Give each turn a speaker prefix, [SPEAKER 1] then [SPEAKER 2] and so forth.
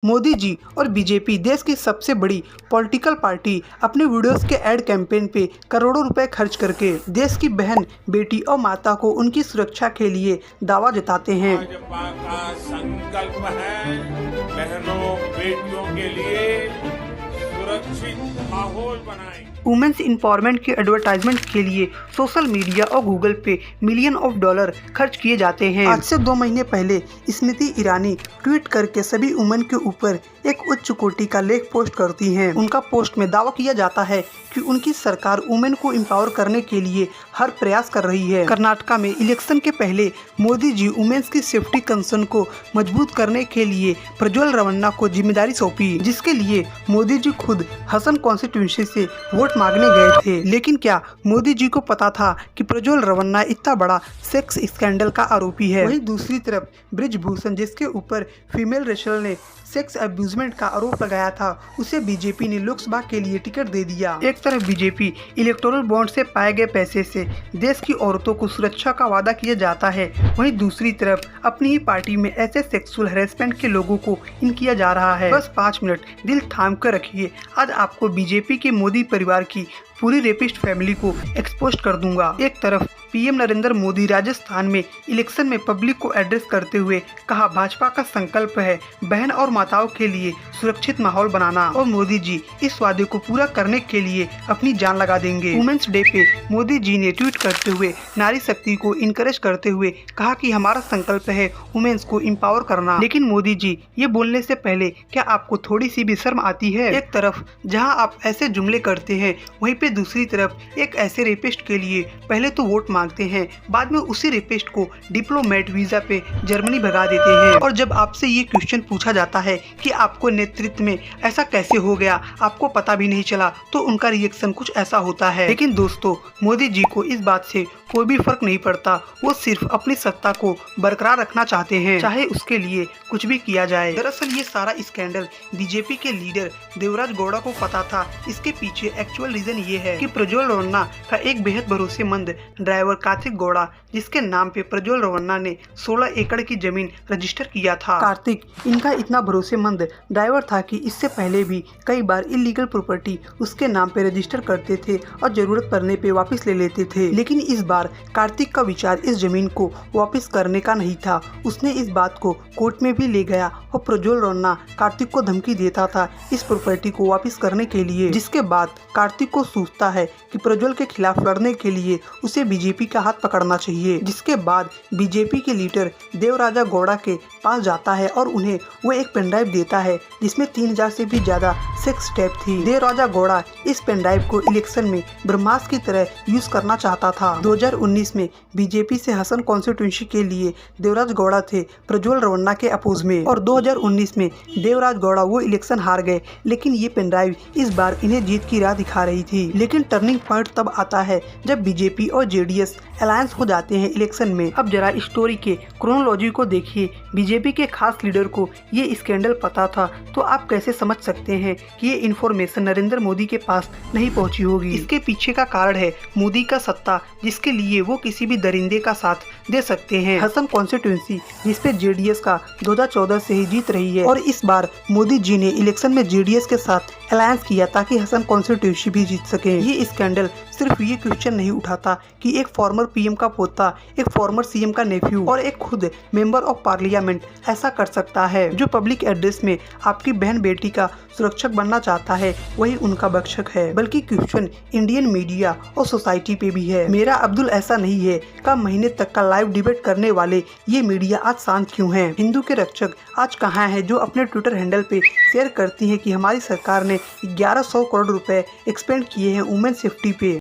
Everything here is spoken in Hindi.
[SPEAKER 1] मोदी जी और बीजेपी देश की सबसे बड़ी पॉलिटिकल पार्टी अपने वीडियोस के एड कैंपेन पे करोड़ों रुपए खर्च करके देश की बहन, बेटी और माता को उनकी सुरक्षा के लिए दावा जताते हैं।
[SPEAKER 2] भाजपा का संकल्प है बहनों बेटियों के लिए सुरक्षित माहौल बनाएं।
[SPEAKER 1] वुमेन्स एम्पावरमेंट के एडवर्टाइजमेंट के लिए सोशल मीडिया और गूगल पे मिलियन ऑफ डॉलर खर्च किए जाते हैं। आज से 2 महीने पहले स्मृति ईरानी ट्वीट करके सभी वुमेन के ऊपर एक उच्च कोटि का लेख पोस्ट करती हैं। उनका पोस्ट में दावा किया जाता है कि उनकी सरकार वुमेन को एम्पावर करने के लिए हर प्रयास कर रही है। कर्नाटका में इलेक्शन के पहले मोदी जी वुमेन्स की सेफ्टी कंसर्न को मजबूत करने के लिए प्रज्वल रवन्ना को जिम्मेदारी सौंपी, जिसके लिए मोदी जी खुद हसन कॉन्स्टिट्यूंसी से वोट मांगने गए थे। लेकिन क्या मोदी जी को पता था कि प्रज्वल रवन्ना इतना बड़ा सेक्स स्कैंडल का आरोपी है? वहीं दूसरी तरफ ब्रिजभूषण, जिसके ऊपर फीमेल रेसलर ने सेक्स अब्यूजमेंट का आरोप लगाया था, उसे बीजेपी ने लोकसभा के लिए टिकट दे दिया। एक तरफ बीजेपी इलेक्टोरल बॉन्ड से पाए गए पैसे से देश की औरतों को सुरक्षा का वादा किया जाता है, वहीं दूसरी तरफ अपनी ही पार्टी में ऐसे सेक्सुअल हैरेसमेंट के लोगों को इन किया जा रहा है। बस 5 मिनट दिल थाम कर रखिए, आज आपको बीजेपी के मोदी परिवार की पूरी रेपिस्ट फैमिली को एक्सपोज कर दूंगा। एक तरफ पीएम नरेंद्र मोदी राजस्थान में इलेक्शन में पब्लिक को एड्रेस करते हुए कहा, भाजपा का संकल्प है बहन और माताओं के लिए सुरक्षित माहौल बनाना, और मोदी जी इस वादे को पूरा करने के लिए अपनी जान लगा देंगे। वुमेन्स डे पे मोदी जी ने ट्वीट करते हुए नारी शक्ति को इनकरेज करते हुए कहा कि हमारा संकल्प है वुमेन्स को एम्पावर करना। लेकिन मोदी जी ये बोलने से पहले क्या आपको थोड़ी सी भी शर्म आती है? एक तरफ जहाँ आप ऐसे जुमले करते हैं, वहीं पे दूसरी तरफ एक ऐसे रेपिस्ट के लिए पहले तो वोट मांगते हैं, बाद में उसी रेपिस्ट को डिप्लोमेट वीजा पे जर्मनी भगा देते हैं। और जब आपसे ये क्वेश्चन पूछा जाता है कि आपको नेतृत्व में ऐसा कैसे हो गया, आपको पता भी नहीं चला, तो उनका रिएक्शन कुछ ऐसा होता है। लेकिन दोस्तों, मोदी जी को इस बात से कोई भी फर्क नहीं पड़ता, वो सिर्फ अपनी सत्ता को बरकरार रखना चाहते हैं, चाहे उसके लिए कुछ भी किया जाए। दरअसल ये सारा स्कैंडल बीजेपी के लीडर देवराज गौड़ा को पता था। इसके पीछे एक्चुअल रीजन ये है कि प्रज्वल रवन्ना का एक बेहद भरोसेमंद ड्राइवर कार्तिक गौड़ा, जिसके नाम पे प्रज्वल रवन्ना ने 16 एकड़ की जमीन रजिस्टर किया था। कार्तिक इनका इतना भरोसेमंद ड्राइवर था कि इससे पहले भी कई बार इलीगल प्रॉपर्टी उसके नाम पे रजिस्टर करते थे और जरूरत पड़ने पे वापस ले लेते थे। लेकिन इस बार कार्तिक का विचार इस जमीन को वापस करने का नहीं था। उसने इस बात को कोर्ट में भी ले गया और प्रज्वल रवन्ना कार्तिक को धमकी देता था इस प्रॉपर्टी को वापस करने के लिए, जिसके बाद कार्तिक को सूझता है कि प्रज्वल के खिलाफ लड़ने के लिए उसे बीजेपी का हाथ पकड़ना चाहिए। जिसके बाद बीजेपी के लीडर देवराजा गौड़ा के पास जाता है और उन्हें वो एक पेनड्राइव देता है जिसमें 3000 से भी ज्यादा सेक्स टेप थी। देवराजा गौड़ा इस पेनड्राइव को इलेक्शन में ब्रह्मास्त्र की तरह यूज करना चाहता था। 2019 में बीजेपी से हसन कॉन्स्टिट्यूंसी के लिए देवराज गौड़ा थे प्रज्वल रवन्ना के अपोज में, और 2019 में देवराज गौड़ा वो इलेक्शन हार गए। लेकिन ये पेनड्राइव इस बार इन्हें जीत की राह दिखा रही थी। लेकिन टर्निंग पॉइंट तब आता है जब बीजेपी और जेडीएस अलायंस हो जाते हैं इलेक्शन में। अब जरा स्टोरी के क्रोनोलॉजी को देखिए। बीजेपी के खास लीडर को ये स्कैंडल पता था, तो आप कैसे समझ सकते हैं कि ये इन्फॉर्मेशन नरेंद्र मोदी के पास नहीं पहुंची होगी? इसके पीछे का कारण है मोदी का सत्ता, जिसके लिए वो किसी भी दरिंदे का साथ दे सकते हैं। हसन कॉन्स्टिट्यूंसी जिसपे जेडीएस का 2014 से ही जीत रही है, और इस बार मोदी जी ने इलेक्शन में जेडीएस के साथ अलायंस किया ताकि हसन कॉन्स्टिट्यूंसी भी जीत सके। ये स्कैंडल सिर्फ ये क्वेश्चन नहीं उठाता कि एक फॉर्मर पीएम का पोता, एक फॉर्मर सीएम का नेफ्यू और एक खुद मेंबर ऑफ पार्लियामेंट ऐसा कर सकता है। जो पब्लिक एड्रेस में आपकी बहन बेटी का सुरक्षक बनना चाहता है, वही उनका भक्षक है। बल्कि क्वेश्चन इंडियन मीडिया और सोसाइटी पे भी है। मेरा अब्दुल ऐसा नहीं है का महीने तक का लाइव डिबेट करने वाले ये मीडिया आज शांत क्यों है? हिंदू के रक्षक आज कहाँ है जो अपने ट्विटर हैंडल पे शेयर करती है कि हमारी सरकार ने 1100 करोड़ रुपए एक्सपेंड किए हैं वुमेन सेफ्टी पे।